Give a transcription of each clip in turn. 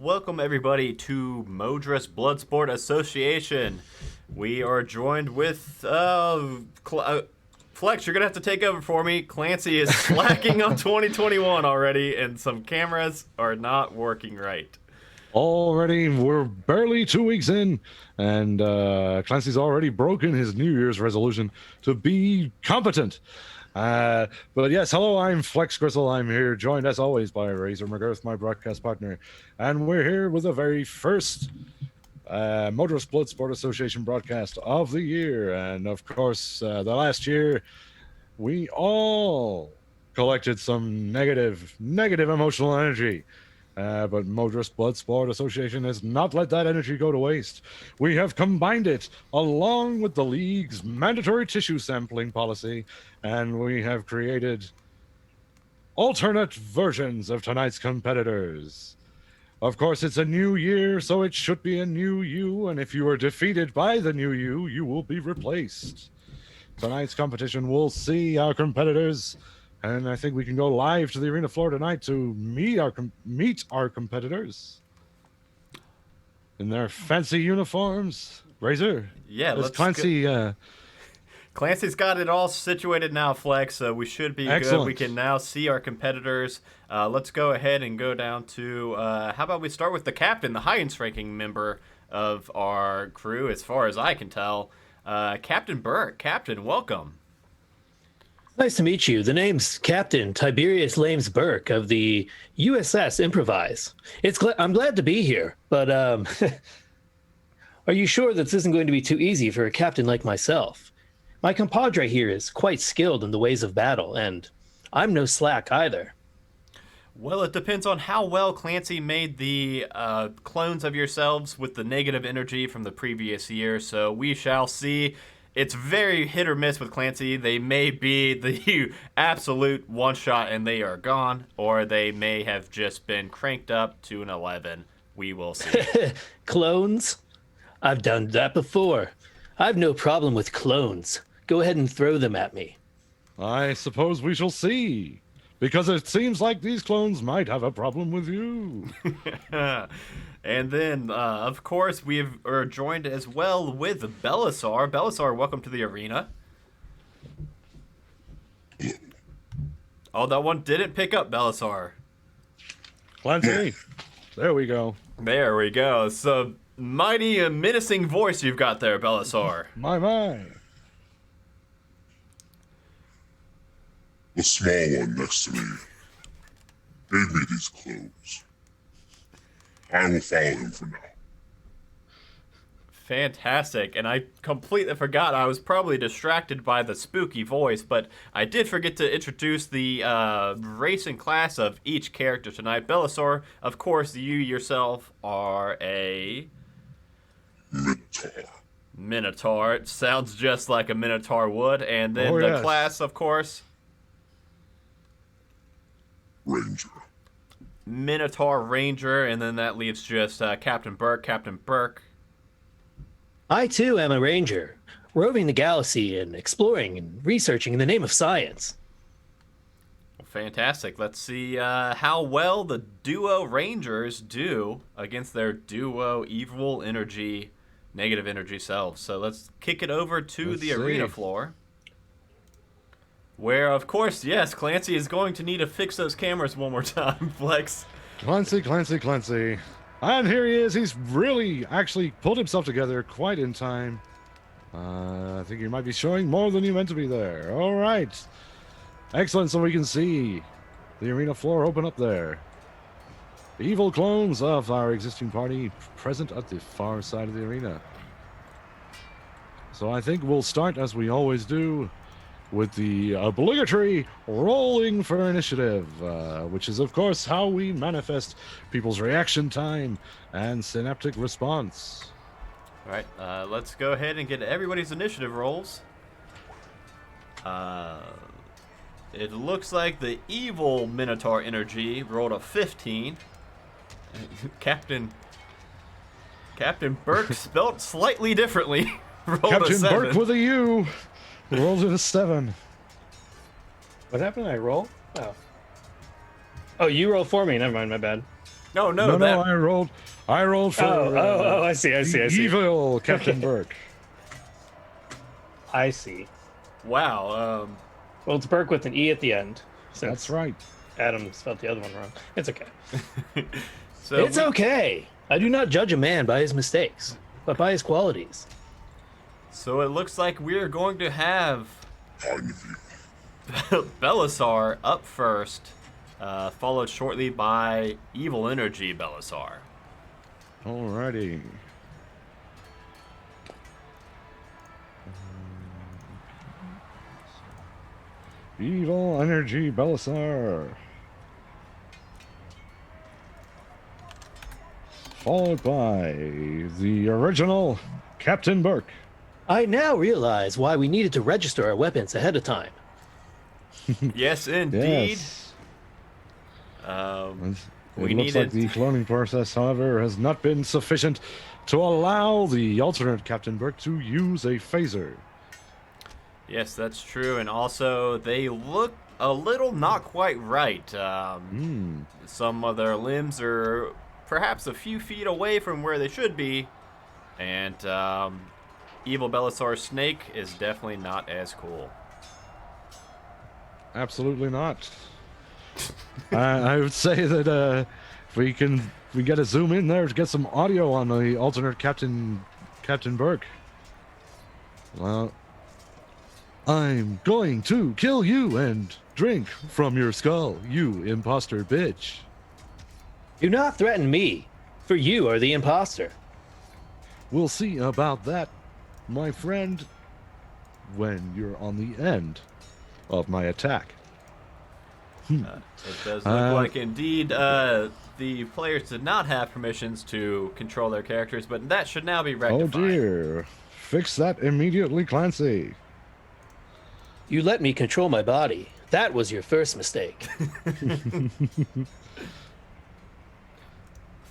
welcome everybody to Modras Bloodsport Association. We are joined with Flex. You're gonna have to take over for me. Clancy is slacking on 2021 already, and some cameras are not working right. Already, we're barely 2 weeks in, and Clancy's already broken his New Year's resolution to be competent. But yes, hello, I'm Flex Gristle. I'm here, joined as always by Razor McGirth, my broadcast partner, and we're here with the very first Modras Bloodsport Association broadcast of the year. And of course, the last year, we all collected some negative emotional energy. But Modras Bloodsport Association has not let that energy go to waste. We have combined it along with the league's mandatory tissue sampling policy, and we have created alternate versions of tonight's competitors. Of course, it's a new year, so it should be a new you, and if you are defeated by the new you, you will be replaced. Tonight's competition will see our competitors, and I think we can go live to the arena floor tonight to meet our competitors in their fancy uniforms. Razor? Yeah, let's Clancy. Clancy's got it all situated now, Flex, so we should be Excellent. good. We can now see our competitors. Let's go ahead and go down to, how about we start with the captain, the highest ranking member of our crew, as far as I can tell. Captain Burke. Captain, welcome. Nice to meet you. The name's Captain Tiberius Lames Burke of the USS Improvise. I'm glad to be here, but are you sure that this isn't going to be too easy for a captain like myself? My compadre here is quite skilled in the ways of battle, and I'm no slack either. Well, it depends on how well Clancy made the clones of yourselves with the negative energy from the previous year, so we shall see. It's very hit or miss with Clancy. They may be the absolute one-shot and they are gone, or they may have just been cranked up to an 11. We will see. Clones? I've done that before. I've no problem with clones. Go ahead and throw them at me. I suppose we shall see, because it seems like these clones might have a problem with you. And then, of course, we are joined as well with Belisar. Belisar, welcome to the arena. Oh, that one didn't pick up, Belisar. Clancy, there we go. There we go. It's a mighty menacing voice you've got there, Belisar. My. The small one next to me gave me these clothes. I will follow him for now. Fantastic. And I completely forgot. I was probably distracted by the spooky voice, but I did forget to introduce the race and class of each character tonight. Belisar, of course, you yourself are a Minotaur. It sounds just like a Minotaur would. And then the class, of course, Ranger. Minotaur Ranger, and then that leaves just Captain Burke. Captain Burke. I, too, am a ranger, roving the galaxy and exploring and researching in the name of science. Fantastic. Let's see how well the duo Rangers do against their duo evil energy, negative energy selves. So let's kick it over to the arena floor. Where, of course, yes, Clancy is going to need to fix those cameras one more time, Flex. Clancy. And here he is. He's really actually pulled himself together quite in time. I think you might be showing more than you meant to be there. All right. Excellent. So we can see the arena floor open up there. The evil clones of our existing party present at the far side of the arena. So I think we'll start, as we always do, with the obligatory rolling for initiative, which is, of course, how we manifest people's reaction time and synaptic response. All right, let's go ahead and get everybody's initiative rolls. It looks like the evil Minotaur energy rolled a 15. Captain Burke spelt slightly differently. Rolled Captain a 7. Burke with a U. Rolls it a 7. What happened? I roll? Oh, you roll for me. Never mind, my bad. No, No, that I rolled for I see. the evil Captain Burke. I see. wow. Well, it's Burke with an E at the end. That's right. Adam spelled the other one wrong. It's okay. So It's okay. I do not judge a man by his mistakes, but by his qualities. So it looks like we're going to have Kind of you. Belisar up first, followed shortly by Evil Energy Belisar. Alrighty. Evil Energy Belisar. Followed by the original Captain Burke. I now realize why we needed to register our weapons ahead of time. Yes, indeed. Yes. Um, It we looks like needed- the cloning process, however, has not been sufficient to allow the alternate Captain Burke to use a phaser. yes, that's true. And also, they look a little not quite right. Some of their limbs are perhaps a few feet away from where they should be. And Evil Belisar's snake is definitely not as cool. Absolutely not. I would say that if we get a zoom in there to get some audio on the alternate Captain Burke. Well, I'm going to kill you and drink from your skull, you imposter bitch. Do not threaten me, for you are the imposter. We'll see about that, my friend, when you're on the end of my attack. It does look like indeed the players did not have permissions to control their characters, but that should now be Oh rectified. dear. Fix that immediately, Clancy. You let me control my body. That was your first mistake.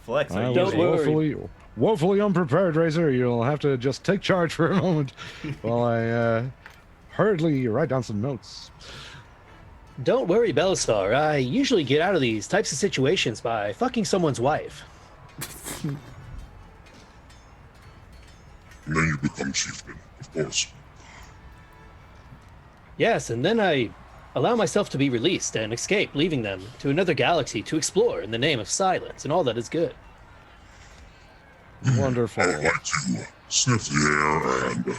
Flex, I are Don't was worry. woefully unprepared, Razor. You'll have to just take charge for a moment while I hurriedly write down some notes. Don't worry, Belisar. I usually get out of these types of situations by fucking someone's wife. And then you become chieftain, of course. Yes, and then I allow myself to be released and escape, leaving them to another galaxy to explore in the name of silence and all that is good. Wonderful. I would like to sniff the air and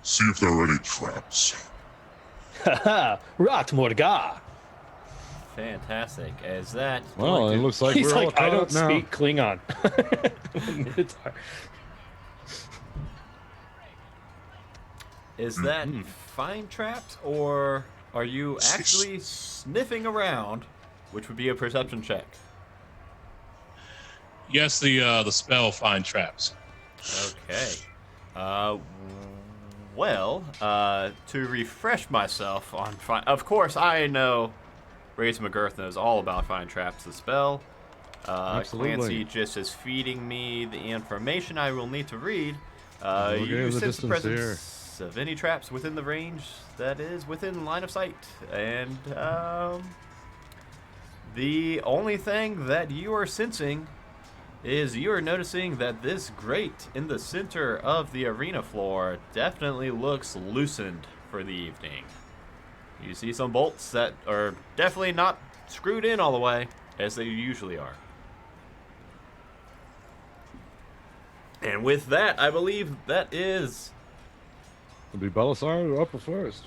see if there are any traps. Haha, Rat Morga. fantastic. As that, Well, it looks like He's we're all like, I caught don't up now. speak Klingon. is that fine trapped, or are you actually sniffing around, which would be a perception check? Yes, the spell find traps. Okay. Well, to refresh myself on fine, of course I know Razor McGirth knows all about Find Traps, the spell. Absolutely. Clancy just is feeding me the information I will need to read. Okay, You the sense the distance presence of any traps within the range that is within line of sight. And the only thing that you are sensing is you are noticing that this grate in the center of the arena floor definitely looks loosened for the evening. You see some bolts that are definitely not screwed in all the way, as they usually are. And with that, I believe that is... It'll be Belisar up first,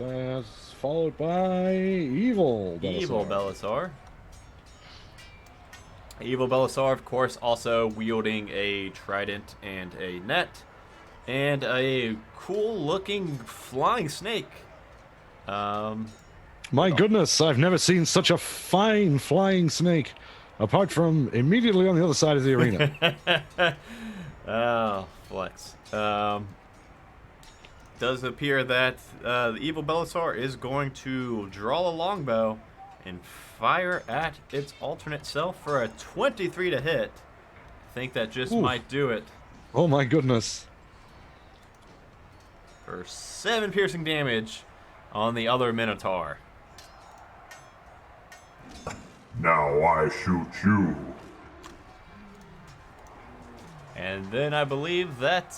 followed by Evil Belisar. Evil Belisar. Evil Belisar, of course, also wielding a trident and a net, and a cool-looking flying snake. My goodness, I've never seen such a fine flying snake, apart from immediately on the other side of the arena. Oh, flex. Does appear that the Evil Belisar is going to draw a longbow and fire at its alternate self for a 23 to hit. I think that just Ooh. might do it. Oh my goodness. For 7 piercing damage on the other Minotaur. Now I shoot you. And then I believe that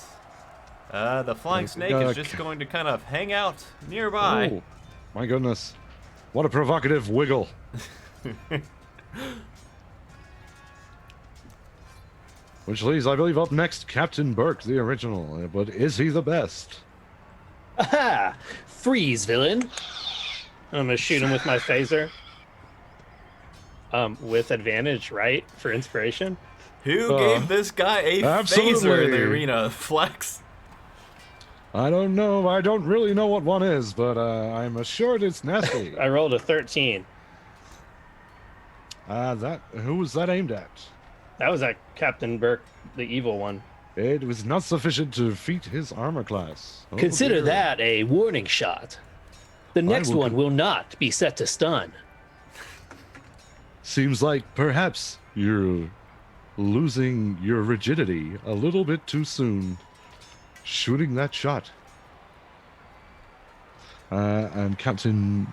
the flying snake is just going to kind of hang out nearby. Oh, my goodness. What a provocative wiggle. Which leaves, I believe, up next, Captain Burke, the original. But is he the best? Aha! Freeze, villain. I'm gonna shoot him with my phaser. With advantage, right? For inspiration. Who gave this guy a phaser absolutely. in the arena, Flex? I don't know. I don't really know what one is, but I'm assured it's nasty. I rolled a 13. Who was that aimed at? That was at Captain Burke, the evil one. It was not sufficient to defeat his armor class. Oh, Consider dear. that a warning shot. The next will one will not be set to stun. Seems like perhaps you're losing your rigidity a little bit too soon. Shooting that shot. And Captain,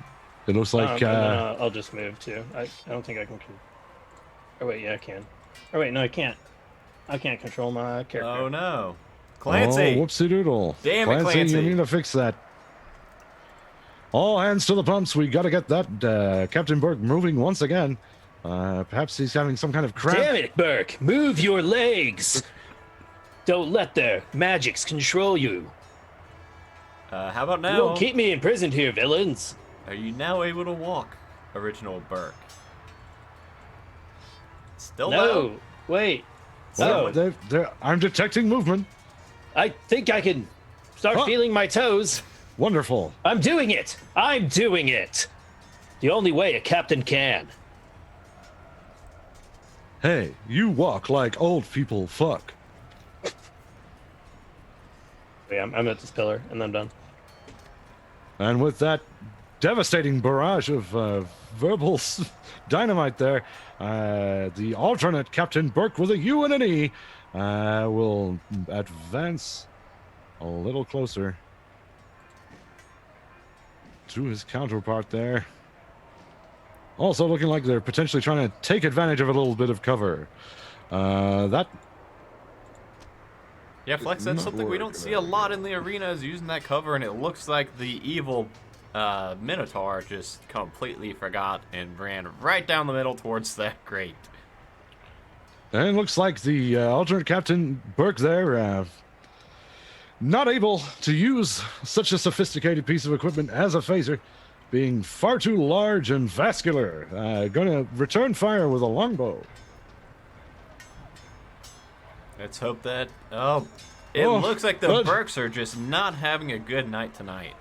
it looks like... and then, I'll just move too. I don't think I can... Oh wait, yeah, I can. Oh wait, no, I can't. I can't control my character. Oh no. Clancy! Oh, whoopsie doodle. Damn it, Clancy. You need to fix that. All hands to the pumps. We got to get that Captain Burke moving once again. Perhaps he's having some kind of cramp. Damn it, Burke! Move your legs! Don't let their magics control you. How about You now? won't keep me imprisoned here, villains. Are you now able to walk, original Burke? Still No, wait. So- I'm detecting movement. I think I can start Huh. feeling my toes. Wonderful. I'm doing it! I'm doing it! The only way a captain can. Hey, you walk like old people fuck. Wait, I'm at this pillar, and then I'm done. And with that devastating barrage of verbal dynamite there, the alternate Captain Burke with a U and an E will advance a little closer to his counterpart there. Also looking like they're potentially trying to take advantage of a little bit of cover. Yeah, Flex, that's something we don't see a lot in the arena is using that cover, and it looks like the evil Minotaur just completely forgot and ran right down the middle towards that grate. And it looks like the alternate Captain Burke there, not able to use such a sophisticated piece of equipment as a phaser, being far too large and vascular. Going to return fire with a longbow. Let's hope that... Oh, it looks like the but- Burks are just not having a good night tonight.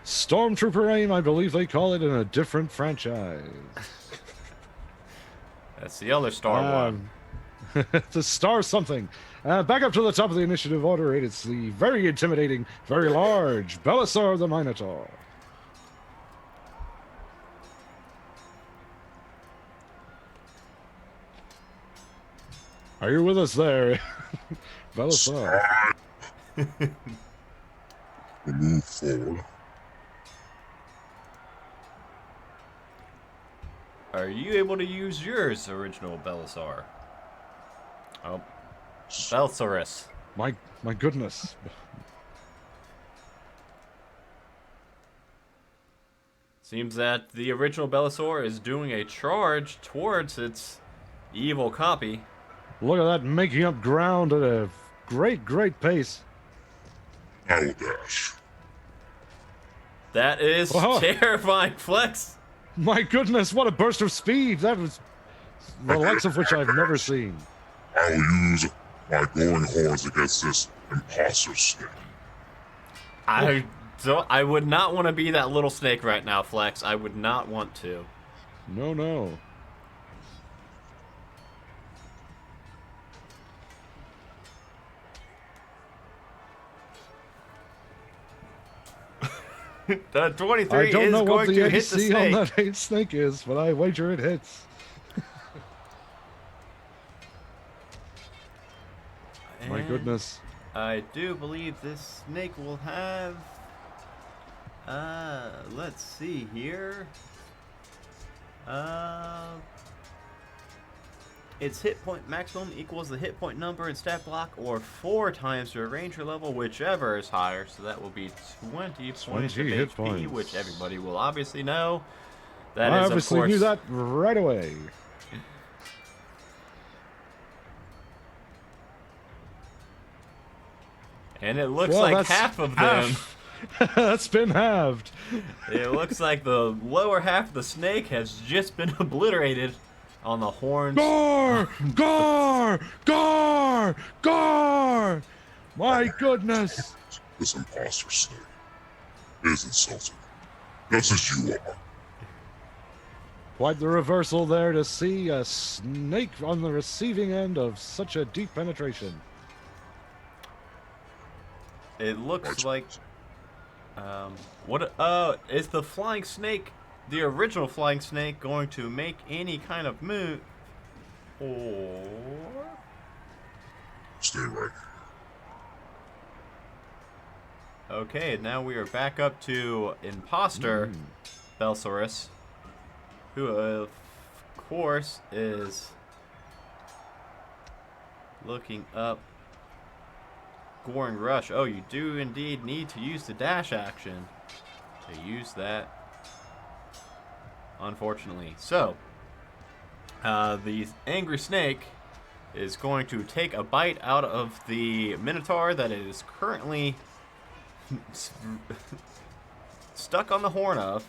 Stormtrooper aim, I believe they call it in a different franchise. That's the other Star one. The star something. Back up to the top of the initiative order. It's the very intimidating, very large Belisar the Minotaur. Are you with us there, Belisar? We move forward. Are you able to use yours, original Belisar? Oh, Belsaurus. My goodness. Seems that the original Belisar is doing a charge towards its evil copy. Look at that, making up ground at a great pace. I will dash. That is Whoa. terrifying, Flex. My goodness, what a burst of speed! That was the likes of which I've never seen. I will use my glowing horns against this imposter snake. I would not want to be that little snake right now, Flex. I would not want to. No. The 23 I don't is know what going the to hit the AC on snake. that 8 snake is, but I wager it hits. My And goodness. I do believe this snake will have... let's see here. its hit point maximum equals the hit point number in stat block, or 4 times your ranger level, whichever is higher. So that will be 20 points of hit HP, points. which everybody will obviously know. That I is, obviously of course, knew that right away. and it looks Well, like that's half of them. That's been halved. It looks like the lower half of the snake has just been obliterated on the horns. Gar! Gar! Gar! Gar! My goodness! This imposter snake is insulting, just as you are. Quite the reversal there to see a snake on the receiving end of such a deep penetration. It looks like is the flying snake, the original flying snake, going to make any kind of move, or Stay right here. okay, now we are back up to imposter Belsaurus, who of course is looking up Goring Rush. Oh, you do indeed need to use the dash action to use that, unfortunately. So, the angry snake is going to take a bite out of the Minotaur that it is currently stuck on the horn of,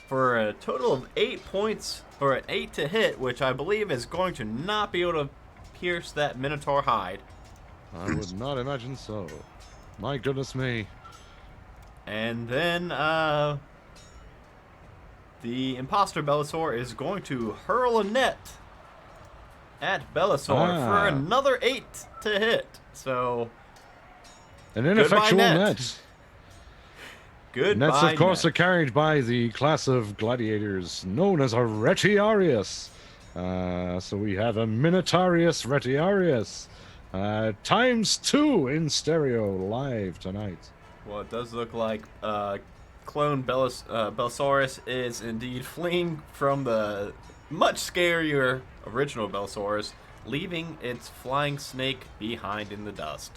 for a total of 8 points, or an 8 to hit, which I believe is going to not be able to pierce that Minotaur hide. I would not imagine so. My goodness me. And then, the imposter Bellasaur is going to hurl a net at Bellasaur for another 8 to hit. So, An ineffectual net. net. goodbye. Nets, of course, net. are carried by the class of gladiators known as a Retiarius. So we have a Minotaurus Retiarius. ×2 in stereo live tonight. Well, it does look like clone Bellasaurus is indeed fleeing from the much scarier original Bellasaurus, leaving its flying snake behind in the dust.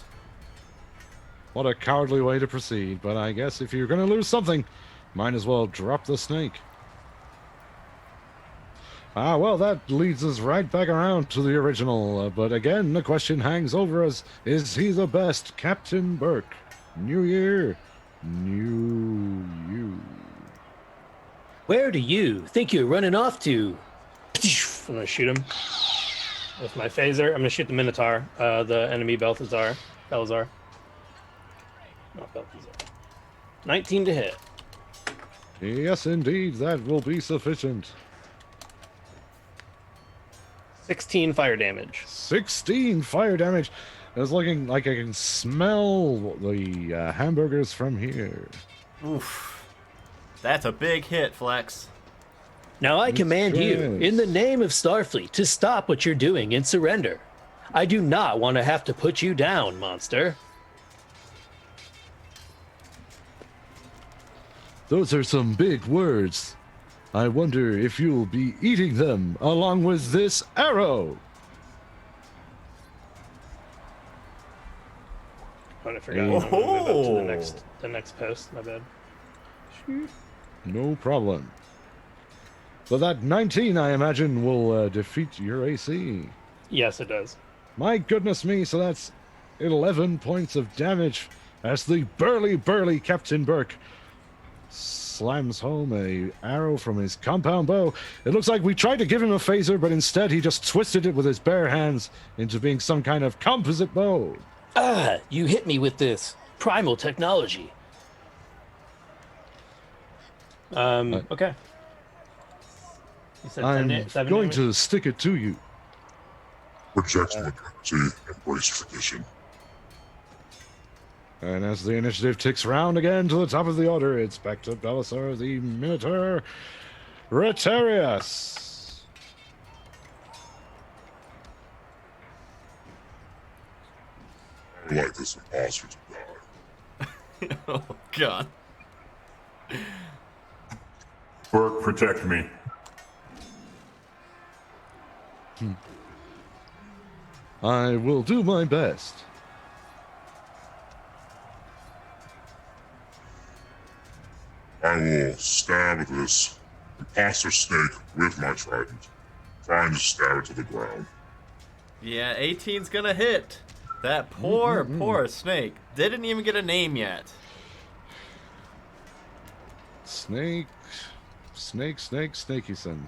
What a cowardly way to proceed, but I guess if you're going to lose something, might as well drop the snake. Well, that leads us right back around to the original. But again, the question hangs over us. Is he the best? Captain Burke. New year, new you. Where do you think you're running off to? I'm gonna shoot him with my phaser. I'm gonna shoot the Minotaur, the enemy Balthazar. Not Balthazar. 19 to hit. Yes, indeed, that will be sufficient. 16 fire damage. 16 fire damage. It's looking like I can smell the hamburgers from here. Oof. That's a big hit, Flex. Now I command you, yes. in the name of Starfleet, to stop what you're doing and surrender. I do not want to have to put you down, monster. Those are some big words. I wonder if you'll be eating them along with this arrow. Oh, I forgot. Oh. I'm gonna move up to the next post. My bad. No problem. So that 19, I imagine, will defeat your AC. Yes, it does. My goodness me, so that's 11 points of damage as the burly Captain Burke slams home a arrow from his compound bow. It looks like we tried to give him a phaser, but instead he just twisted it with his bare hands into being some kind of composite bow. You hit me with this primal technology. Okay. You said I'm 7 going damage? to stick it to you. Reject modernity, embrace tradition. And as the initiative ticks round again to the top of the order, it's back to Bellasaur, the Minotaur Retiarius. I would like this imposter to die. Oh, God. Burke, protect me. I will do my best. I will stab at this imposter snake with my trident, trying to stab it to the ground. Yeah, 18's gonna hit. That poor snake didn't even get a name yet. Snake, snaky son.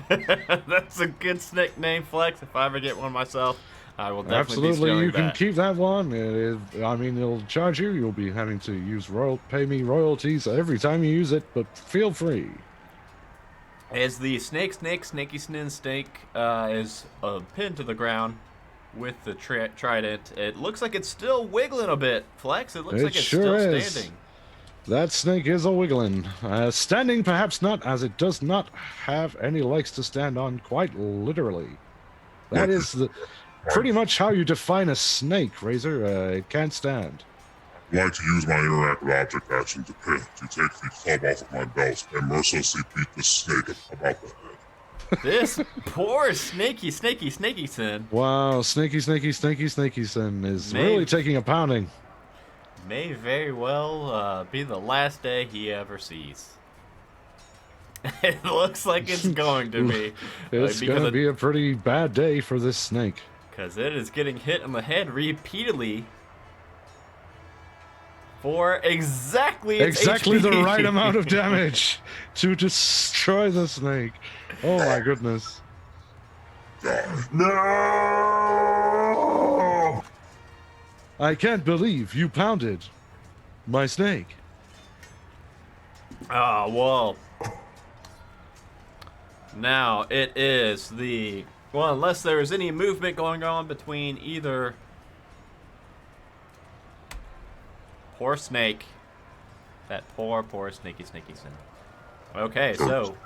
That's a good snake name, Flex. If I ever get one myself, I will definitely be Absolutely, stealing you can that. keep that one. I mean, it'll charge you. You'll be having to pay me royalties every time you use it, but feel free. As the snaky snin snake is pinned to the ground with the trident, it looks like it's still wiggling a bit, Flex. It looks It like it's sure still is. standing. That snake is a wiggling. Standing, perhaps not, as it does not have any legs to stand on, quite literally. That is pretty much how you define a snake, Razor. It can't stand. I'd like to use my interactive object action to take the club off of my belt and mercilessly beat the snake about the head. This poor snaky sin Wow, snaky son is Man. really taking a pounding. may very well be the last day he ever sees. It looks like it's going to be. It's going to be a pretty bad day for this snake. Because it is getting hit in the head repeatedly for exactly its Exactly the HP. right amount of damage to destroy the snake. Oh my goodness. No! I can't believe you pounded my snake. Ah, well. Now it is the... Well, unless there is any movement going on between either... Poor snake. That poor snaky sin. Okay, so...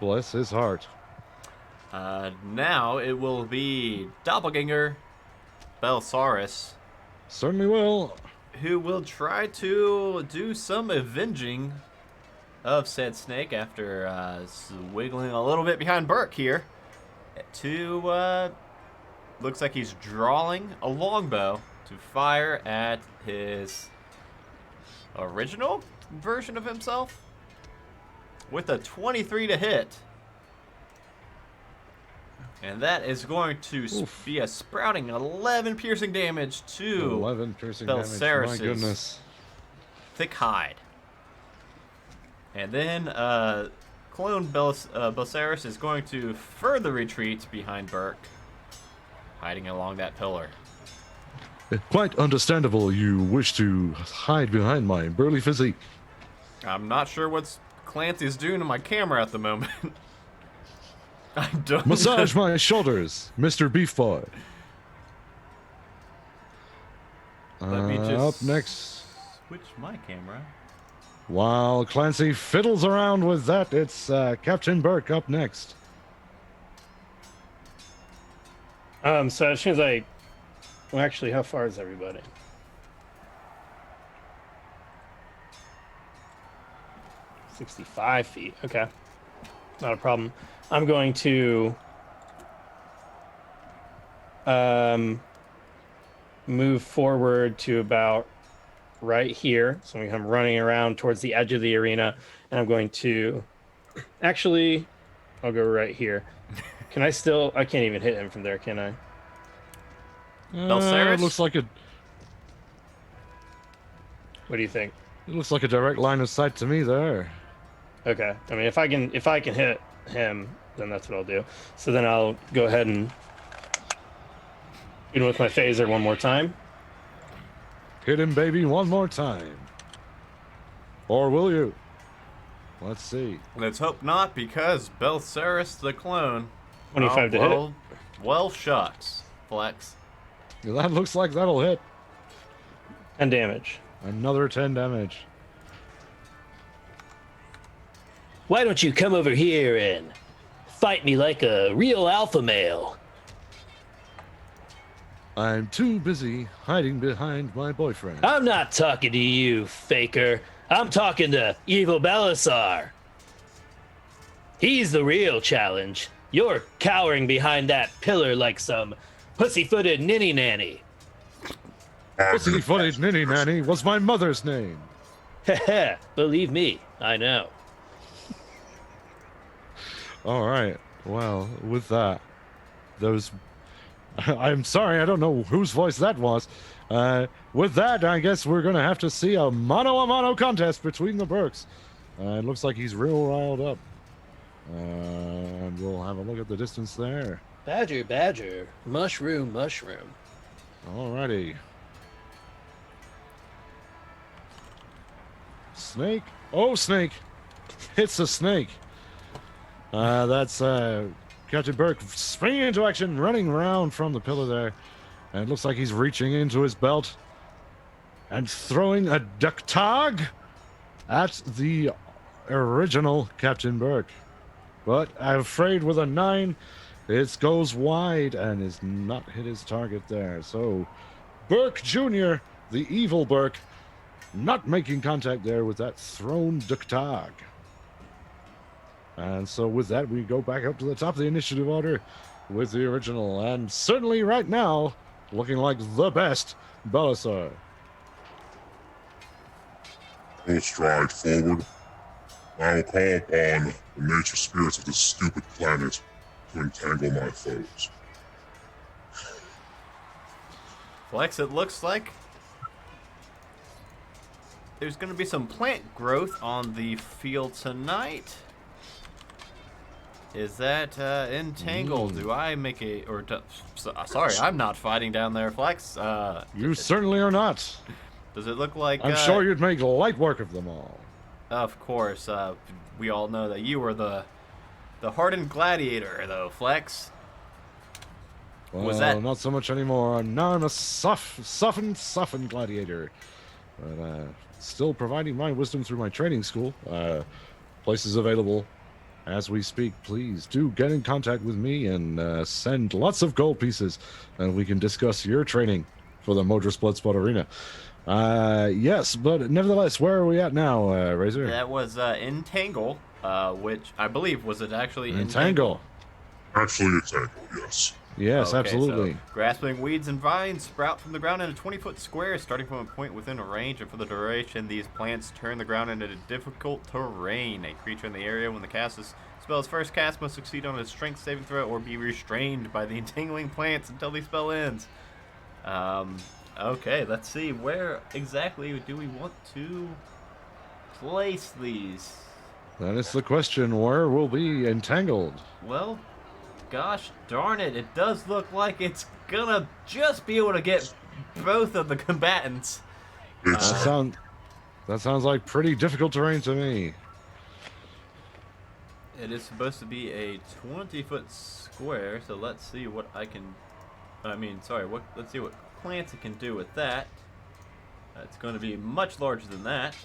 Bless his heart. Now it will be Doppelganger Belsaurus, Certainly will. who will try to do some avenging of said snake after wiggling a little bit behind Burke here. Looks like he's drawing a longbow to fire at his original version of himself with a 23 to hit. And that is going to be a sprouting 11 piercing damage to 11 piercing damage. My Belsaurus's goodness. thick hide. And then clone Belsaurus is going to further retreat behind Burke, hiding along that pillar. Quite understandable you wish to hide behind my burly physique. I'm not sure what Clancy's doing to my camera at the moment. I don't Massage my shoulders, Mr. Beef Boy. Let me just Up next. switch my camera. While Clancy fiddles around with that, it's Captain Burke up next. So as soon as well, actually, how far is everybody? 65 feet. Okay, not a problem. I'm going to move forward to about right here. So I'm running around towards the edge of the arena, and I'm going to actually, I'll go right here. Can I still? I can't even hit him from there, can I? Belsaurus? Looks like What do you think? it looks like a direct line of sight to me there. Okay. I mean, if I can hit him, then that's what I'll do. So then I'll go ahead and shoot him with my phaser one more time. Hit him, baby, one more time. Or will you? Let's see. Let's hope not, because Belsaurus the clone. 25 to hit it. Well, shucks, Flex. That looks like that'll hit. 10 damage. Another 10 damage. Why don't you come over here and fight me like a real alpha male? I'm too busy hiding behind my boyfriend. I'm not talking to you, faker. I'm talking to Evil Belisar. He's the real challenge. You're cowering behind that pillar like some pussy-footed ninny nanny. Pussy-footed ninny nanny was my mother's name. Heh, believe me, I know. All right. Well, with that, those. I'm sorry, I don't know whose voice that was. With that, I guess we're gonna have to see a mano-a-mano contest between the Burks. It looks like he's real riled up. And we'll have a look at the distance there. Badger, badger, mushroom, mushroom. Alrighty. Snake. Oh, snake. It's a snake. That's Captain Burke springing into action, running around from the pillar there. And it looks like he's reaching into his belt and throwing a duck tag at the original Captain Burke. But I'm afraid with a 9, it goes wide and is not hit his target there. So Burke Jr., the evil Burke, not making contact there with that thrown duck tag. And so with that, we go back up to the top of the initiative order with the original. And certainly right now, looking like the best, Belisar. Full stride forward. I will call upon the nature spirits of this stupid planet to entangle my foes. Flex, it looks like there's going to be some plant growth on the field tonight. Is that entangled? Do I make a... sorry, I'm not fighting down there, Flex. You certainly are not. Does it look like... I'm sure you'd make light work of them all. Of course. We all know that you were the hardened gladiator, though, Flex. Well, Was that... not so much anymore. Now I'm a softened gladiator. But still providing my wisdom through my training school. Places available as we speak. Please do get in contact with me and send lots of gold pieces, and we can discuss your training for the Modras Bloodsport Arena. Yes, but nevertheless, where are we at now, Razor? That was Entangle, which I believe was it actually Entangle. Actually, entangle, yes. Yes, Okay, absolutely. So, grasping weeds and vines sprout from the ground in a 20-foot square, starting from a point within a range, and for the duration, these plants turn the ground into difficult terrain. A creature in the area, when the spell's first cast, must succeed on a strength saving throw or be restrained by the entangling plants until the spell ends. Okay, let's see. Where exactly do we want to place these? That is the question. Where will be entangled? Well, gosh darn it, it does look like it's gonna just be able to get both of the combatants. That sounds like pretty difficult terrain to me. It is supposed to be a 20-foot square, so let's see what let's see what Clancy can do with that. It's going to be much larger than that.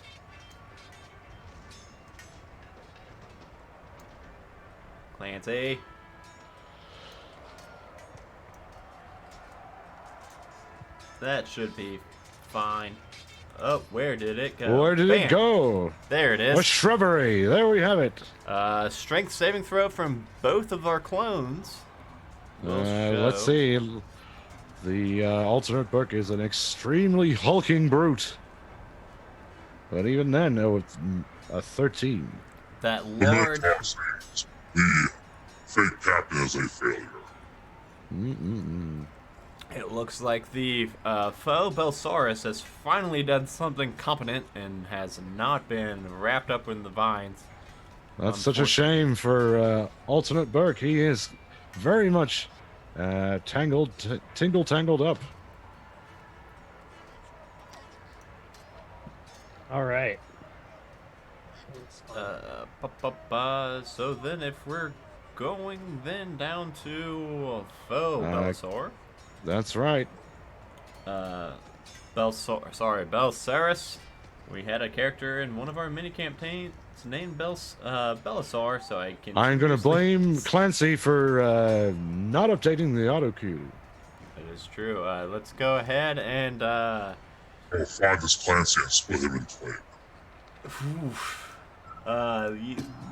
Clancy. That should be fine. Oh, where did it go? Where did it go? There it is. A shrubbery. There we have it. Strength saving throw from both of our clones. Let's see. The alternate Burke is an extremely hulking brute. But even then, it's a 13. That The large... the fake captain is a failure. It looks like the foe Belsaurus has finally done something competent and has not been wrapped up in the vines. That's such a shame for alternate Burke. He is very much tangled up. All right. So then if we're going then down to foe Belsaur. That's right. Belsaurus. We had a character in one of our mini campaigns named Belisar, so I can... I'm going to blame Clancy for not updating the auto cue. That is true. Let's go ahead and... I'll find this Clancy and split him in twain.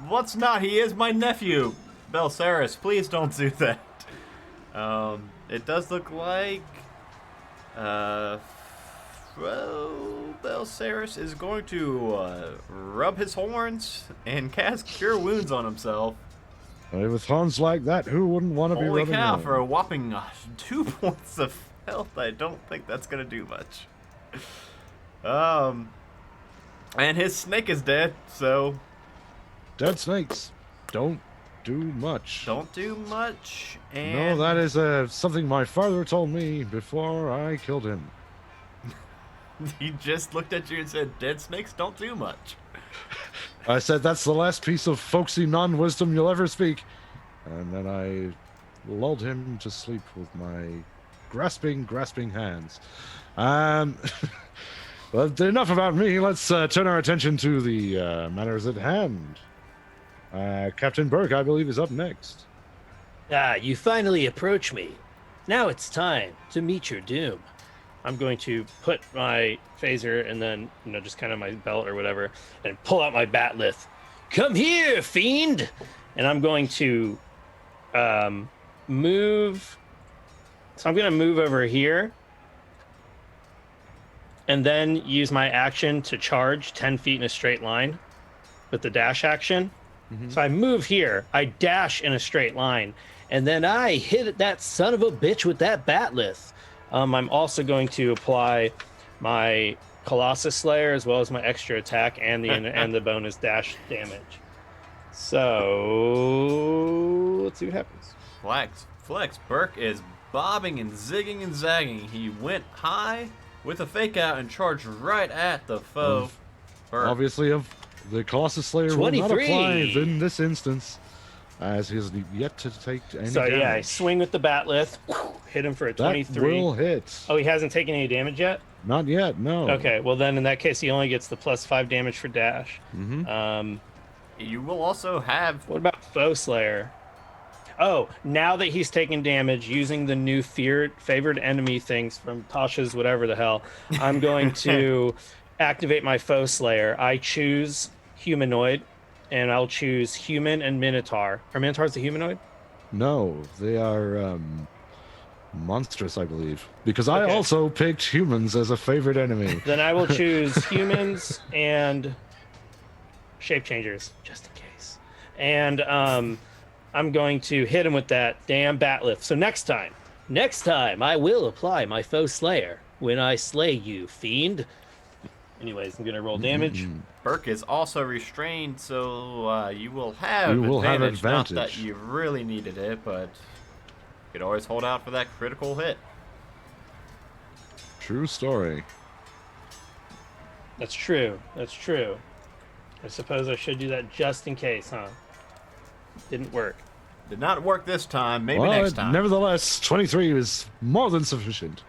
Let's not. He is my nephew. Belceris, please don't do that. It does look like Belceris is going to rub his horns and cast Cure Wounds on himself. With horns like that, who wouldn't want to be Holy rubbing cow, them? for a whopping 2 points of health, I don't think that's going to do much. And his snake is dead, so Dead snakes don't do much. don't do much. No, And that is something my father told me before I killed him. he just looked at you and said, dead snakes don't do much. I said, that's the last piece of folksy non-wisdom you'll ever speak. And then I lulled him to sleep with my grasping hands. But enough about me. Let's turn our attention to the matters at hand. Captain Burke, I believe, is up next. Ah, you finally approach me. Now it's time to meet your doom. I'm going to put my phaser and then, just kind of my belt or whatever, and pull out my batleth. Come here, fiend! And I'm going to move. So I'm going to move over here and then use my action to charge 10 feet in a straight line with the dash action. So I move here, I dash in a straight line, and then I hit that son of a bitch with that batleth. I'm also going to apply my Colossus Slayer as well as my extra attack and the bonus dash damage. So let's see what happens. Flex, Burke is bobbing and zigging and zagging. He went high with a fake out and charged right at the foe. Burke. Obviously, the Colossus Slayer will not 23. apply in this instance, as he has yet to take any So damage. yeah, I swing with the batleth, hit him for a 23. That will hit. Oh, he hasn't taken any damage yet? Not yet, no. Okay, well then in that case he only gets the +5 damage for dash. You will also have What about Foe Slayer? Oh, now that he's taking damage using the new favored enemy things from Tasha's whatever the hell, I'm going to activate my Foe Slayer. I choose humanoid, and I'll choose human and Minotaur. Are Minotaurs the humanoid? No, they are monstrous, I believe. Because I Okay. also picked humans as a favorite enemy. Then I will choose humans and shape changers, just in case. And I'm going to hit him with that damn batleth. So next time, I will apply my Foe Slayer when I slay you, fiend. Anyways, I'm gonna roll damage. Burke is also restrained, so you will have You will have advantage. Not that advantage. you really needed it, but you could always hold out for that critical hit. True story. That's true. I suppose I should do that just in case, huh? Didn't work. Did not work this time. Maybe Well, next time. nevertheless, 23 is more than sufficient.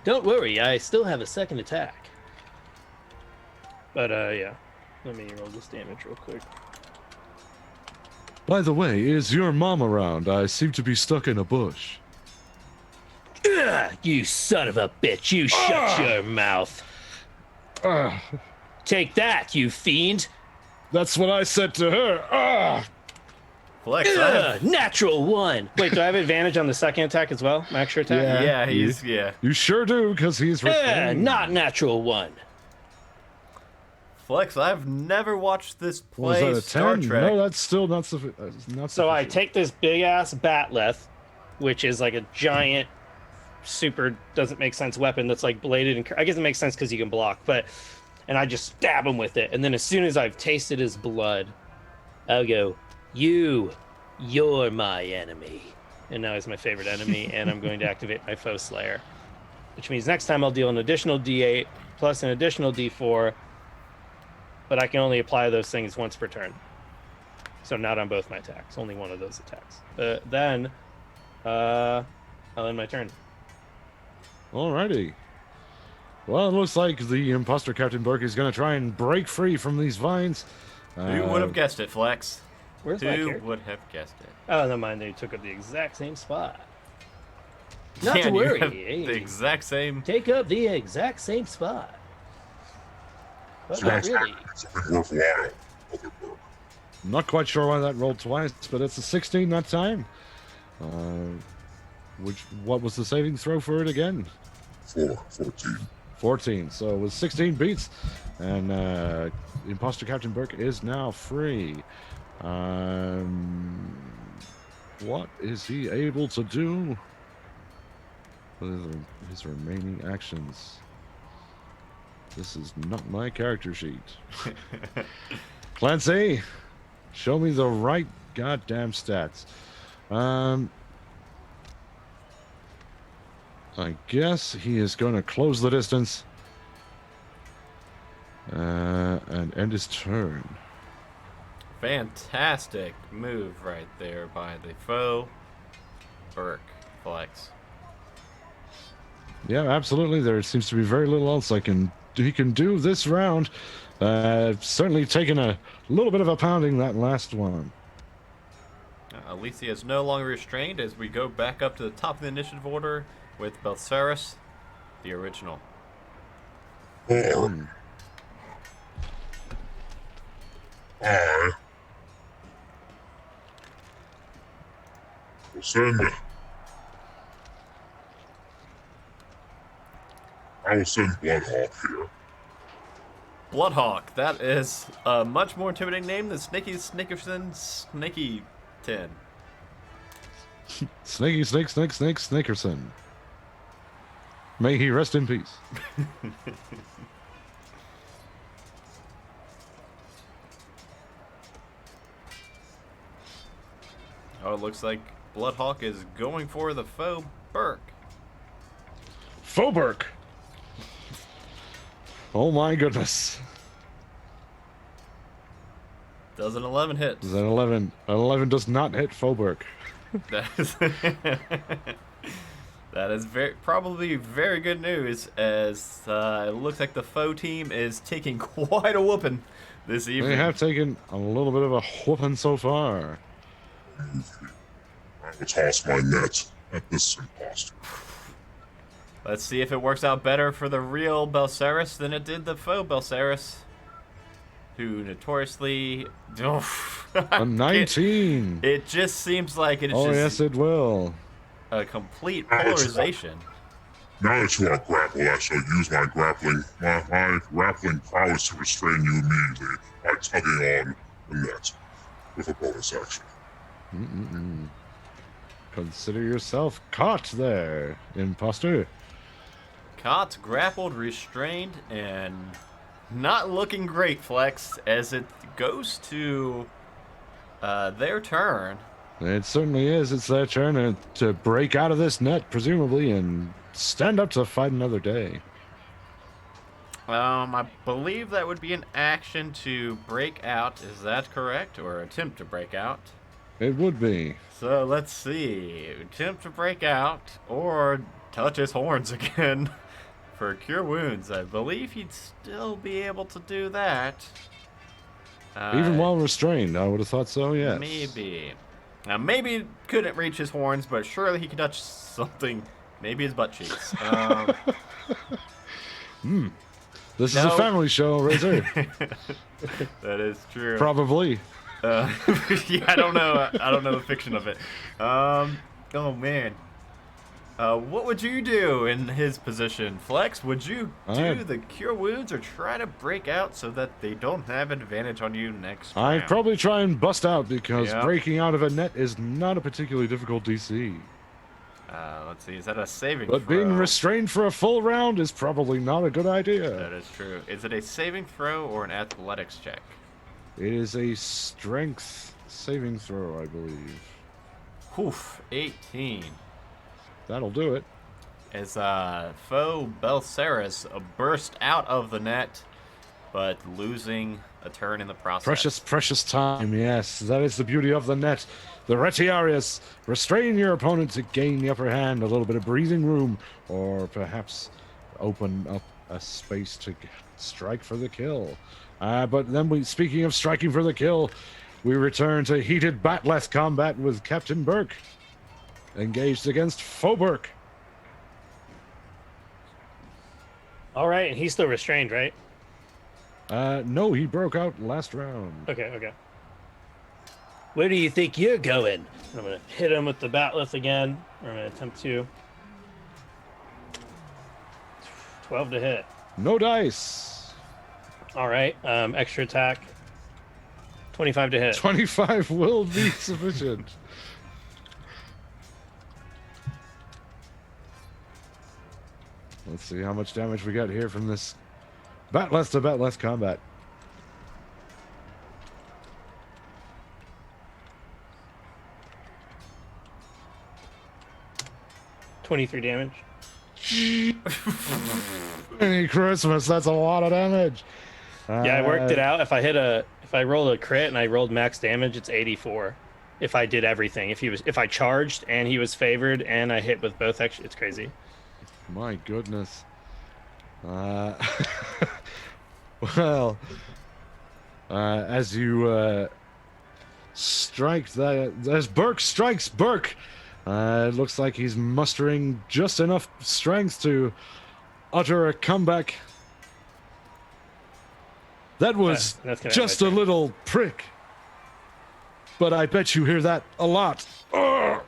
Don't worry, I still have a second attack. But yeah, let me roll this damage real quick. By the way, is your mom around? I seem to be stuck in a bush. Ugh, you son of a bitch! You shut your mouth. Take that, you fiend! That's what I said to her. Flex, I have, Natural one. Wait, do I have advantage on the second attack as well? My extra attack? Yeah. yeah. You sure do, because he's restrained. Not natural one. Flex, I've never watched this Was play that a Star 10? Trek. No, that's still not sufficient. So I take this big ass batleth, which is like a giant, super doesn't make sense weapon that's like bladed and I guess it makes sense because you can block, and I just stab him with it, and then as soon as I've tasted his blood, I'll go, you're my enemy, and now he's my favorite enemy, and I'm going to activate my Foe Slayer, which means next time I'll deal an additional D8 plus an additional D4, but I can only apply those things once per turn. So not on both my attacks, only one of those attacks. Then I'll end my turn. Alrighty. Well, it looks like the imposter Captain Burke is going to try and break free from these vines. Who would have guessed it, Flex? Where's my Who character? would have guessed it? Oh, never mind. They took up the exact same spot. Not Yeah, to you worry. have Hey, the exact same. take up the exact same spot. But not Sounds really. like something worthwhile, Mother Burke. Not quite sure why that rolled twice, but it's a 16 that time. What was the saving throw for it again? 14. 14. So with 16 beats, and Imposter Captain Burke is now free. What is he able to do with his remaining actions? This is not my character sheet. Clancy, show me the right goddamn stats. I guess he is going to close the distance and end his turn. Fantastic move right there by the foe. Burke, Flex. Yeah, absolutely. There seems to be very little else he can do this round. Certainly taking a little bit of a pounding that last one. Alicia is no longer restrained as we go back up to the top of the initiative order with Belceris, the original. Or I will send Bloodhawk here. Bloodhawk, that is a much more intimidating name than Snicky Snickerson Snicky 10. Snake, Snickerson. May he rest in peace. Oh, it looks like Bloodhawk is going for the foe, Burke. Faubourg. Oh my goodness. Does an 11 hit? Is that 11? An 11 does not hit Faubourg. That is probably very good news, as it looks like the foe team is taking quite a whooping this evening. They have taken a little bit of a whooping so far. I will toss my net at this imposter. Let's see if it works out better for the real Belceris than it did the faux Belceris, who notoriously... A 19. It just seems like it's Oh, just yes, it will. a complete polarization. Now that you are grappled, I shall use my grappling prowess to restrain you immediately by tugging on the net with a bonus action. Consider yourself caught there, imposter. Caught, grappled, restrained, and not looking great, Flex, as it goes to their turn. It certainly is. It's their turn to break out of this net, presumably, and stand up to fight another day. I believe that would be an action to break out. Is that correct? Or attempt to break out? It would be. So let's see. Attempt to break out or touch his horns again for cure wounds. I believe he'd still be able to do that. Even while restrained, I would have thought so, yes. Maybe. Now, maybe he couldn't reach his horns, but surely he could touch something. Maybe his butt cheeks. This is a family show, Razor. That is true. Probably. Yeah, I don't know. I don't know the fiction of it. Oh man. What would you do in his position, Flex? Would you do the cure wounds or try to break out so that they don't have an advantage on you next round? I'd probably try and bust out because breaking out of a net is not a particularly difficult DC. Let's see. Is that a saving But throw? being restrained for a full round is probably not a good idea. That is true. Is it a saving throw or an athletics check? It is a strength saving throw, I believe. Oof, 18. That'll do it. As foe Belceris burst out of the net, but losing a turn in the process. Precious time, yes. That is the beauty of the net. The Retiarius, restrain your opponent to gain the upper hand, a little bit of breathing room, or perhaps open up a space to strike for the kill. But then, speaking of striking for the kill, we return to heated batleth combat with Captain Burke, engaged against Faubourg. All right, and he's still restrained, right? No, he broke out last round. Okay. Where do you think you're going? I'm going to hit him with the batleth again. I'm going to attempt to. 12 to hit. No dice. All right. Extra attack. 25 to hit. 25 will be sufficient. Let's see how much damage we got here from this batleth to batleth combat. $23 damage. Merry Christmas, that's a lot of damage. Yeah, I worked it out. If I rolled a crit and I rolled max damage, it's 84. If I did everything, if I charged and he was favored and I hit with both extra, it's crazy. My goodness. Well, as you strike that, as Burke strikes Burke, it looks like he's mustering just enough strength to utter a comeback. That was That's gonna just have a my turn. little prick. But I bet you hear that a lot. Ugh.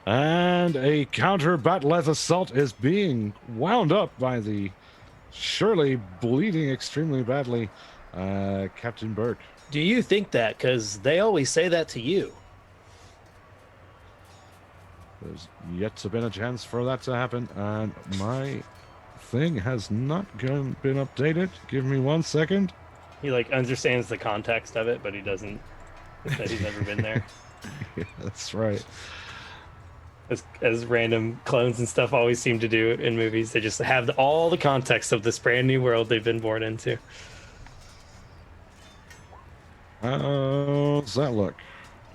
And a counter batleth assault is being wound up by the surely bleeding extremely badly Captain Burke. Do you think that? Because they always say that to you. There's yet to been a chance for that to happen, and my thing has not been updated. Give me 1 second. He like understands the context of it, but he doesn't. That he's never been there. Yeah, that's right. As random clones and stuff always seem to do in movies, they just have all the context of this brand new world they've been born into. How's that look?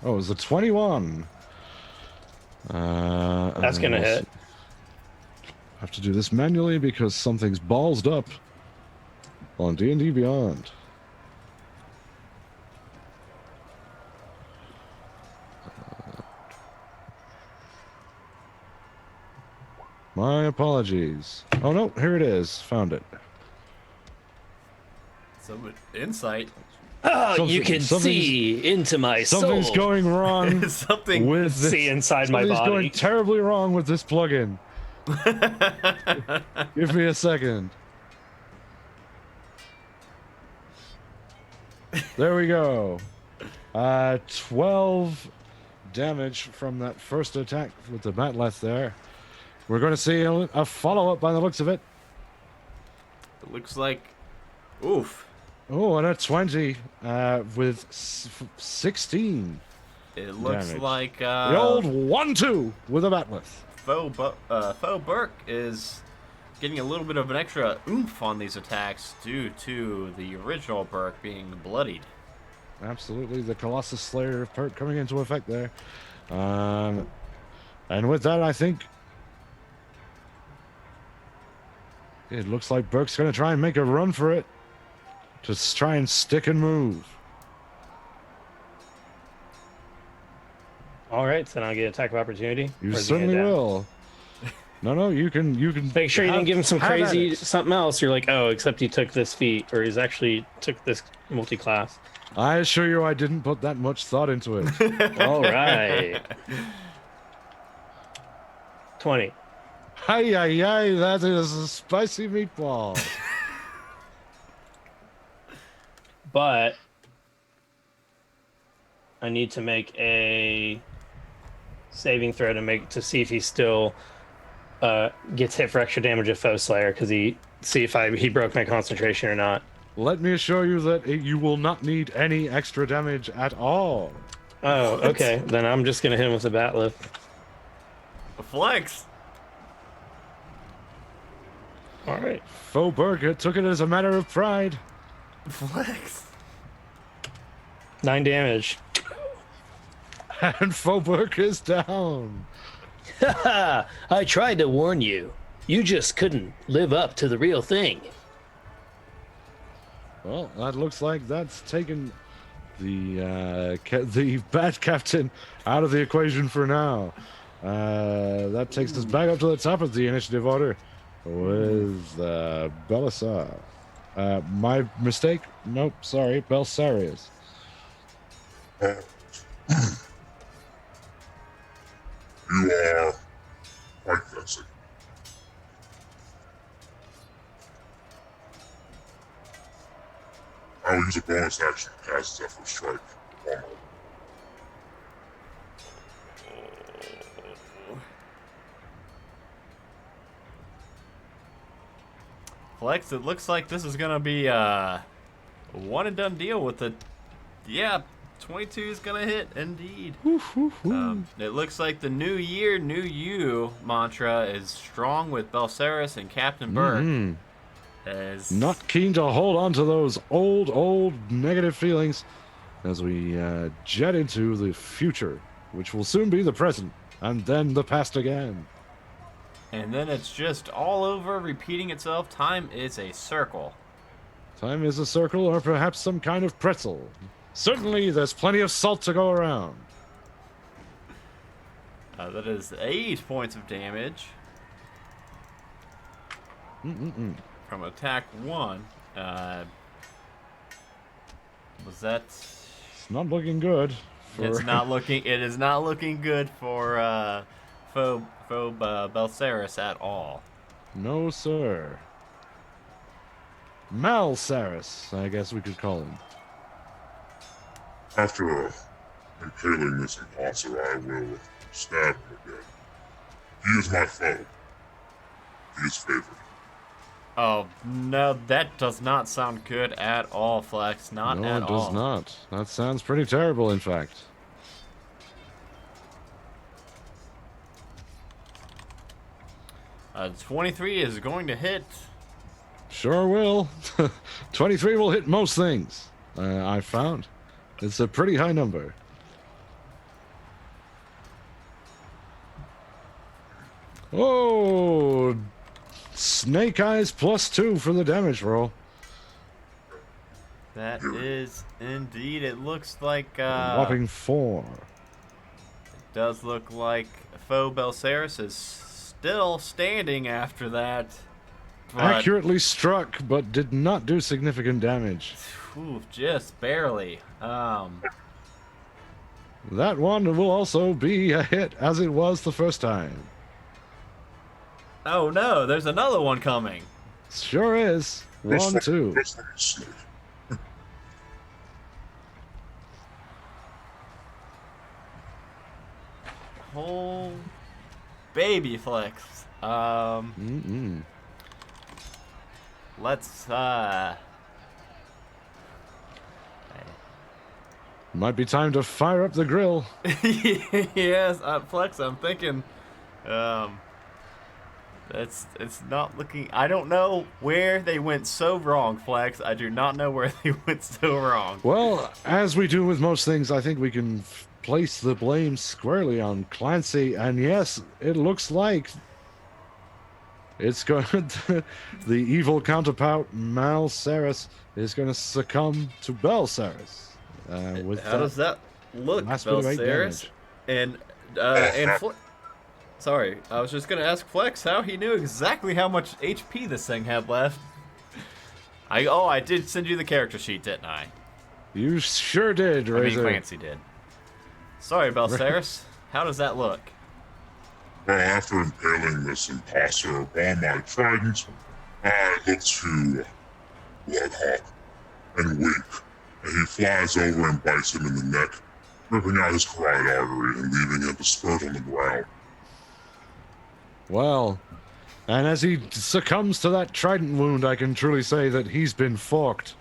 Oh, it's a 21. That's gonna hit. I have to do this manually because something's ballsed up on D&D Beyond. My apologies. Oh no, here it is. Found it. Some insight. Oh, you Something- can see into my soul. Something's going wrong Something. with this. See inside my Something's body. going terribly wrong with this plugin. Give me a second. There we go. 12 damage from that first attack with the batleth there. We're going to see a follow-up by the looks of it. It looks like. Oof. Oh, and a 20 with 16. It looks Damage. like The old 1-2 with a batleth. Faux Burke is getting a little bit of an extra oomph on these attacks due to the original Burke being bloodied. Absolutely, the Colossus Slayer of Perk coming into effect there. And with that, I think it looks like Burke's going to try and make a run for it. Just try and stick and move. All right, so now I get attack of opportunity. You Or is he certainly head down? will. No, you can. Make sure you didn't give him some have at crazy it. something else. You're like, oh, except he took this feat, or he's actually took this multi-class. I assure you, I didn't put that much thought into it. All right. 20. Ay, ay, ay, that is a spicy meatball. But I need to make a saving throw to see if he still gets hit for extra damage of Foe Slayer, because he broke my concentration or not. Let me assure you that you will not need any extra damage at all. Oh, okay. Then I'm just gonna hit him with a bat lift. A flex. All right. Faubourg took it as a matter of pride. Flex. 9 damage. And Faubourg is down. I tried to warn you. You just couldn't live up to the real thing. Well, that looks like that's taken the bad captain out of the equation for now. That takes us back up to the top of the initiative order with Belisar. My mistake? Nope, sorry, Belisarius. Uh, you are quite guessing. I will use a bonus action to cast Zephyr Strike. One moment. Flex, it looks like this is gonna be a one and done deal with the. Yeah, 22 is gonna hit indeed. It looks like the New Year, New You mantra is strong with Belceris and Captain Burke. As Not keen to hold on to those old negative feelings as we jet into the future, which will soon be the present, and then the past again. And then it's just all over, repeating itself. Time is a circle. Time is a circle, or perhaps some kind of pretzel. Certainly, there's plenty of salt to go around. That is 8 points of damage from attack 1. Was that? It's not looking good. It's not looking. It is not looking good for Belceris at all. No, sir. Malceris, I guess we could call him. After impaling this imposter, I will stab him again. He is my foe. He is favored. Oh no, that does not sound good at all, Flex. Not No, at it all. does not. That sounds pretty terrible, in fact. 23 is going to hit. Sure will. 23 will hit most things, I found. It's a pretty high number. Oh, Snake Eyes +2 for the damage roll. That is indeed. It looks like Whopping 4. it does look like Foe Belceris is still standing after that. But, Accurately struck, but did not do significant damage. ooh, just barely. That one will also be a hit, as it was the first time. Oh no, there's another one coming. Sure is. 1, 2. This one is snake. Whole baby Flex. Let's Might be time to fire up the grill. yes, Flex, I'm thinking it's not looking. I don't know where they went so wrong, Flex. I do not know where they went so wrong. Well, as we do with most things, I think we can place the blame squarely on Clancy. And yes, it looks like it's going to, the evil counterpart Malceris is going to succumb to Belceris. How does that look, last bit of 8 Belceris? damage. And sorry, I was just gonna ask Flex how he knew exactly how much HP this thing had left. I did send you the character sheet, didn't I? You sure did, I mean, Razor. Clancy did. Sorry, Belceris. How does that look? Well, after impaling this imposter upon my trident, I look to Bloodhawk and wink, and he flies over and bites him in the neck, ripping out his carotid artery and leaving him to spurt on the ground. Well, and as he succumbs to that trident wound, I can truly say that he's been forked.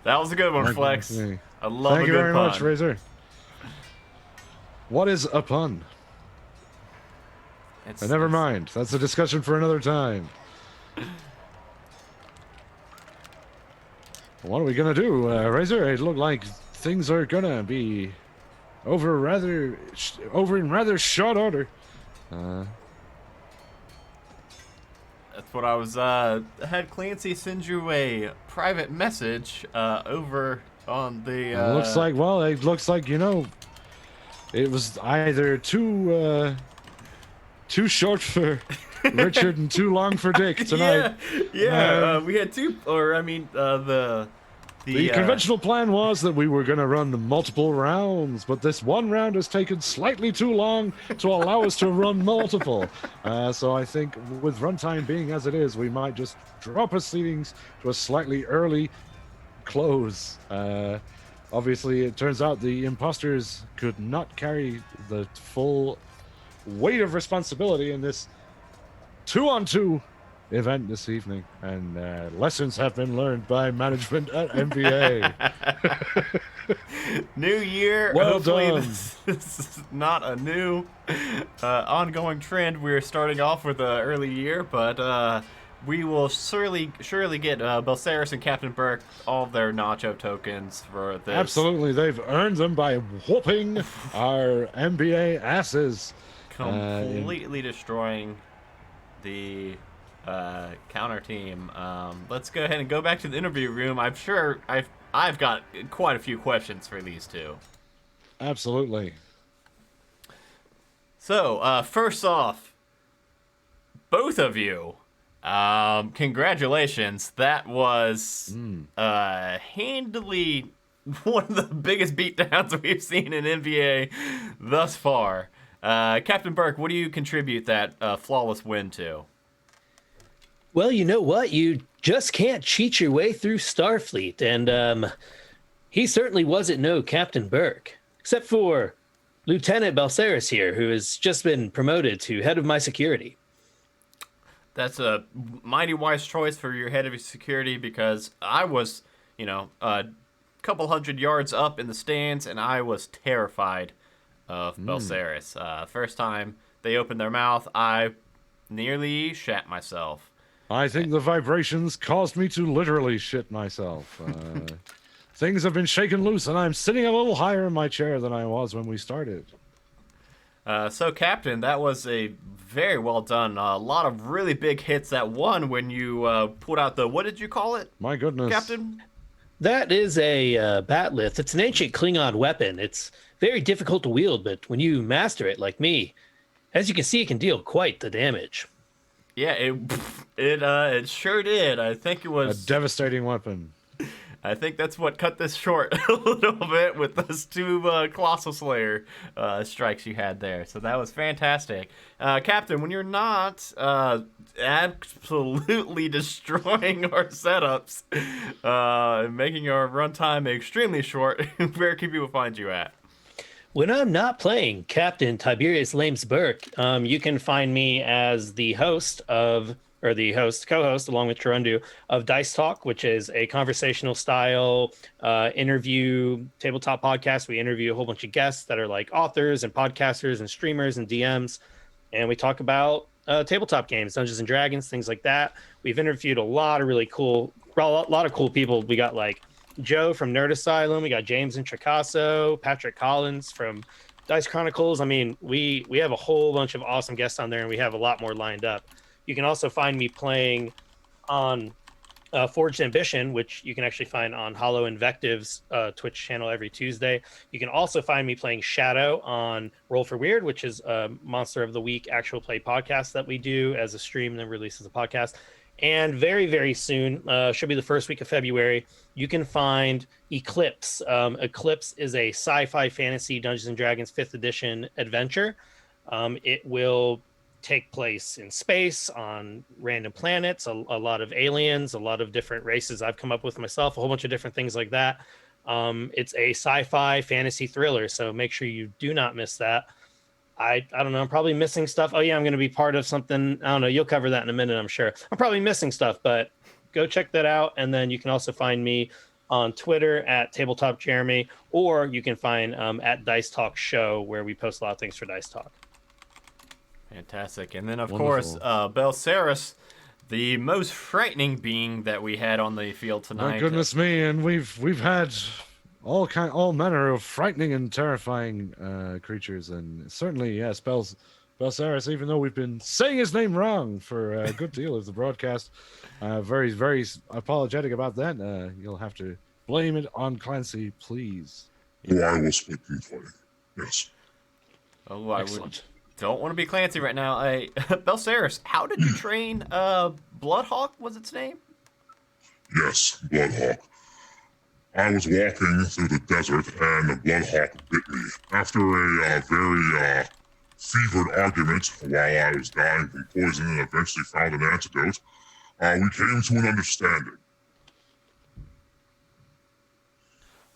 That was a good one, Flex. I love Thank a you good very pun. much, Razor. What is a pun? Never mind. That's a discussion for another time. What are we gonna do, Razor? It looked like things are gonna be over in rather short order. That's what I was. Had Clancy send you a private message over on the. It looks like it was either too short for Richard and too long for Dick tonight. Yeah. We had two, or I mean, the The conventional plan was that we were going to run multiple rounds, but this one round has taken slightly too long to allow us to run multiple. So I think with runtime being as it is, we might just drop proceedings to a slightly early close. Obviously, it turns out the imposters could not carry the full weight of responsibility in this 2-on-2 event this evening, and lessons have been learned by management at MBA. New year. Well Hopefully done. This is not a new ongoing trend. We're starting off with an early year, but we will surely get Belceris and Captain Burke all of their nacho tokens for this. Absolutely, they've earned them by whooping our MBA asses. Completely destroying the counter team. Let's go ahead and go back to the interview room. I'm sure I've got quite a few questions for these two. Absolutely. So first off, both of you, congratulations. That was handily one of the biggest beatdowns we've seen in NBA thus far. Captain Burke, what do you contribute that flawless win to? Well, you know what? You just can't cheat your way through Starfleet, and he certainly wasn't no Captain Burke, except for Lieutenant Belceris here, who has just been promoted to head of my security. That's a mighty wise choice for your head of security, because I was, a couple hundred yards up in the stands, and I was terrified of Belceris. First time they opened their mouth, I nearly shat myself. I think the vibrations caused me to literally shit myself. Things have been shaken loose, and I'm sitting a little higher in my chair than I was when we started. So, Captain, that was a very well done. A lot of really big hits. That one when you put out the, what did you call it? My goodness. Captain? That is a batlith. It's an ancient Klingon weapon. It's very difficult to wield, but when you master it, like me, as you can see, it can deal quite the damage. Yeah, it sure did. I think it was A devastating weapon. I think that's what cut this short a little bit with those two Colossal Slayer strikes you had there. So that was fantastic. Captain, when you're not absolutely destroying our setups, making our runtime extremely short, where can people find you at? When I'm not playing Captain Tiberius Lames Burke, you can find me as the co-host, along with Chirundu, of Dice Talk, which is a conversational style interview tabletop podcast. We interview a whole bunch of guests that are like authors and podcasters and streamers and DMs, and we talk about tabletop games, Dungeons and Dragons, things like that. We've interviewed a lot of cool people. We got like Joe from Nerd Asylum. We got James and Tricasso, Patrick Collins from Dice Chronicles. I mean, we have a whole bunch of awesome guests on there, and we have a lot more lined up. You can also find me playing on Forged Ambition, which you can actually find on Hollow Invective's Twitch channel every Tuesday. You can also find me playing Shadow on Roll for Weird, which is a Monster of the Week actual play podcast that we do as a stream and then release as a podcast. And very, very soon, should be the first week of February, you can find Eclipse. Eclipse is a sci-fi fantasy Dungeons & Dragons 5th edition adventure. It will take place in space, on random planets, a lot of aliens, a lot of different races I've come up with myself, a whole bunch of different things like that. It's a sci-fi fantasy thriller, so make sure you do not miss that. I don't know. I'm probably missing stuff. Oh, yeah, I'm going to be part of something. I don't know. You'll cover that in a minute, I'm sure. I'm probably missing stuff, but go check that out. And then you can also find me on Twitter at Tabletop Jeremy, or you can find at Dice Talk Show, where we post a lot of things for Dice Talk. Fantastic. And then, of Wonderful. course, Belceris, the most frightening being that we had on the field tonight. My goodness me, and we've had all manner of frightening and terrifying creatures, and certainly, yes, Belceris, even though we've been saying his name wrong for a good deal of the broadcast, very, very apologetic about that. You'll have to blame it on Clancy, please. Oh, I will split and fighting. Yes. Oh, I Excellent. don't want to be Clancy right now. Belceris, how did you train? Bloodhawk was its name? Yes, Bloodhawk. I was walking through the desert and a bloodhawk bit me. After a very fevered argument while I was dying from poison and eventually found an antidote, we came to an understanding.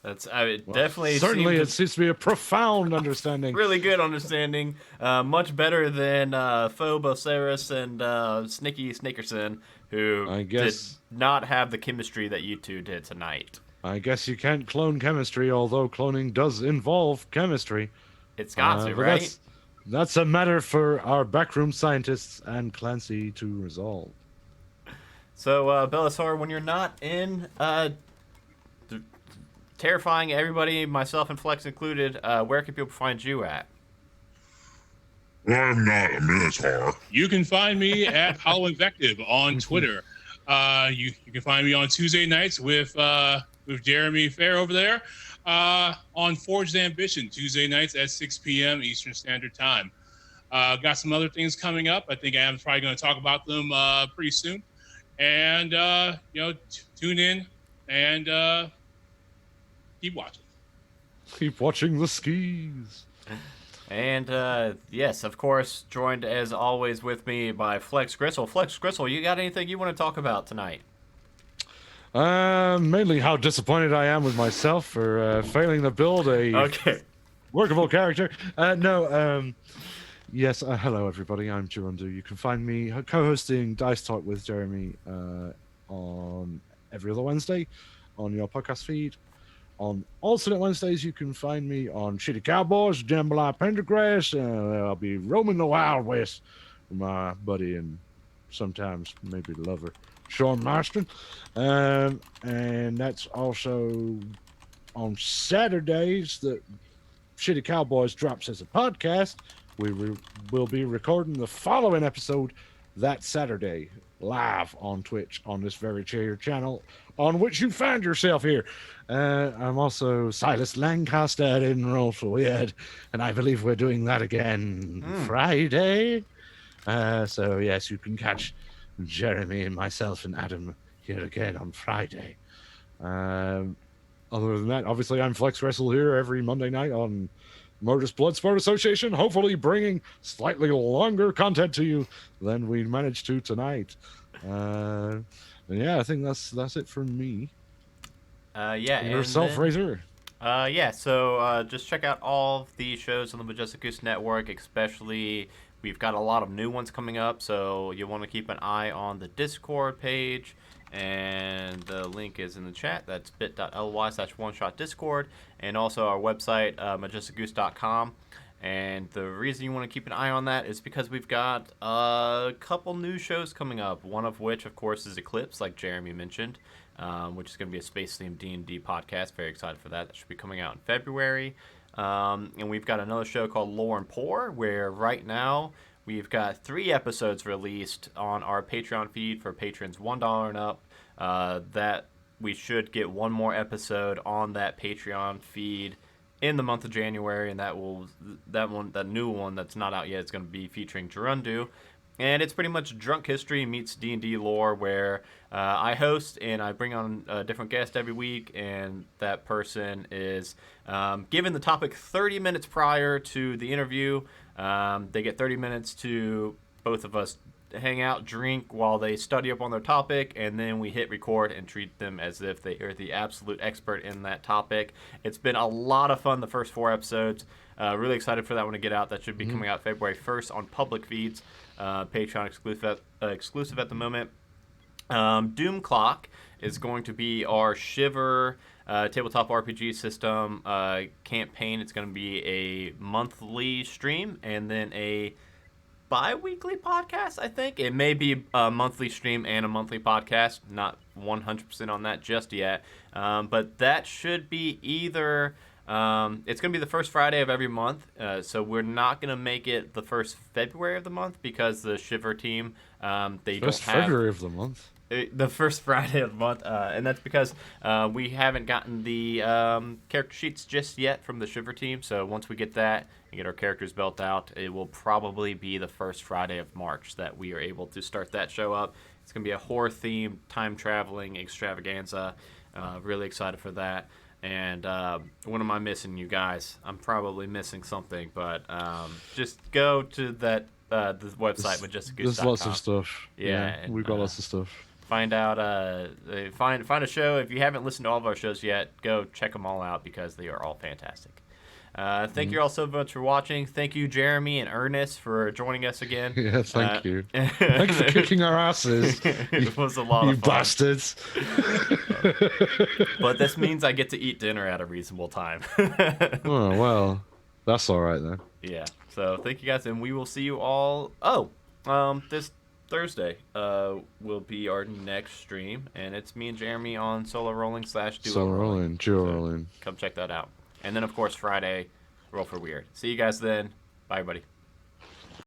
It definitely Certainly, seemed it seems to be a profound understanding. really good understanding. Much better than Phoboceras and Snicky Snickerson, who I guess- did not have the chemistry that you two did tonight. I guess you can't clone chemistry, although cloning does involve chemistry. It's got to, But right? That's a matter for our backroom scientists and Clancy to resolve. So, Belisar, when you're not in terrifying everybody, myself and Flex included, where can people find you at? Well, I'm not a minotaur. You can find me at Hollow Invective on Twitter. You can find me on Tuesday nights with Jeremy Fair over there on Forged Ambition, Tuesday nights at 6 p.m. Eastern Standard Time. Got some other things coming up. I think I'm probably going to talk about them pretty soon. And, tune in and keep watching. Keep watching the skis. And, yes, of course, joined as always with me by Flex Gristle. Flex Gristle, you got anything you want to talk about tonight? Mainly how disappointed I am with myself for failing to build a workable character. Yes, hello everybody, I'm Girundu. You can find me co-hosting Dice Talk with Jeremy on every other Wednesday on your podcast feed. On alternate Wednesdays, you can find me on Shitty Cowboys, Jambalaya Pendergrass. I'll be roaming the Wild West with my buddy and sometimes maybe lover, Sean Marston. And that's also on Saturdays that Shitty Cowboys drops as a podcast. We will be recording the following episode that Saturday live on Twitch on this very channel on which you find yourself here. I'm also Silas Lancaster in Roll for Weird, and I believe we're doing that again Friday. So yes, you can catch Jeremy and myself and Adam here again on Friday. Other than that, obviously I'm Flex Wrestle here every Monday night on Modras Bloodsport Association, hopefully bringing slightly longer content to you than we managed to tonight. And yeah, I think that's it from me. Yeah. And yourself, Razor. So just check out all of the shows on the Majestic Goose Network, especially we've got a lot of new ones coming up, so you want to keep an eye on the Discord page, and the link is in the chat. That's bit.ly/one-shot-discord, and also our website, majesticgoose.com. And the reason you want to keep an eye on that is because we've got a couple new shows coming up, one of which, of course, is Eclipse, like Jeremy mentioned, which is going to be a space-themed D&D podcast. Very excited for that. That should be coming out in February. And we've got another show called Lore and Poor, where right now we've got 3 episodes released on our Patreon feed for patrons $1 and up. That we should get one more episode on that Patreon feed in the month of January, and that new one that's not out yet is going to be featuring Gerundu. And it's pretty much Drunk History meets D&D lore, where I host and I bring on a different guest every week, and that person is given the topic 30 minutes prior to the interview. They get 30 minutes to both of us hang out, drink while they study up on their topic, and then we hit record and treat them as if they are the absolute expert in that topic. It's been a lot of fun the first 4 episodes. Really excited for that one to get out. That should be coming out February 1st on public feeds. Patreon exclusive at the moment. Doom Clock is going to be our Shiver tabletop RPG system campaign. It's going to be a monthly stream and then a bi-weekly podcast, I think. It may be a monthly stream and a monthly podcast. Not 100% on that just yet. But that should be either... it's going to be the first Friday of every month, so we're not going to make it the first February of the month because the Shiver team, they First don't have... February of the month. The first Friday of the month, and that's because we haven't gotten the character sheets just yet from the Shiver team. So once we get that and get our characters built out, it will probably be the first Friday of March that we are able to start that show up. It's going to be a horror-themed, time-traveling extravaganza. Really excited for that. And what am I missing, you guys? I'm probably missing something, but just go to that the website There's lots of majesticgoose.com. stuff. Yeah, and, we've got lots of stuff. Find out, find a show. If you haven't listened to all of our shows yet, go check them all out because they are all fantastic. Thank you all so much for watching. Thank you, Jeremy and Ernest, for joining us again. Yeah, thank you. Thanks for kicking our asses. It was a lot You of fun. bastards. But this means I get to eat dinner at a reasonable time. Oh, well, that's all right then. Yeah. So thank you guys, and we will see you all. This Thursday will be our next stream, and it's me and Jeremy on solo rolling / duo Solo rolling, duo rolling. Come check that out. And then of course Friday, roll for weird. See you guys then. Bye everybody.